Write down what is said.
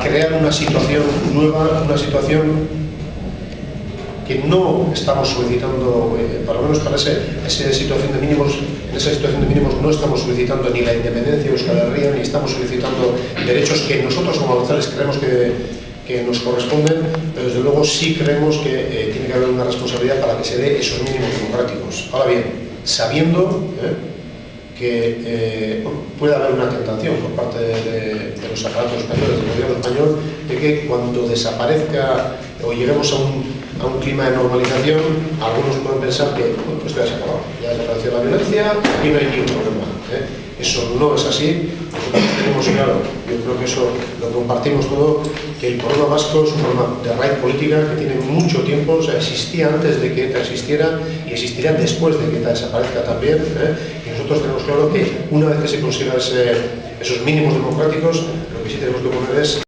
crear una situación nueva, una situación que no estamos solicitando, por lo menos para esa situación de mínimos. En esa situación de mínimos no estamos solicitando ni la independencia de Euskal Herria, ni estamos solicitando derechos que nosotros como abertzales creemos que nos corresponden, pero desde luego sí creemos que tiene que haber una responsabilidad para que se dé esos mínimos democráticos. Ahora bien, sabiendo que puede haber una tentación por parte de los aparatos españoles, del gobierno español, de que cuando desaparezca o lleguemos a un clima de normalización, algunos pueden pensar que pues ya se ha acabado, ya desapareció la violencia y no hay ningún problema. Eso no es así. Nosotros tenemos claro, yo creo que eso lo compartimos todo, que el problema vasco es un problema de raíz política que tiene mucho tiempo, o sea, existía antes de que ETA existiera y existirá después de que ETA desaparezca también. Y nosotros tenemos claro que una vez que se consigan esos mínimos democráticos, lo que sí tenemos que poner es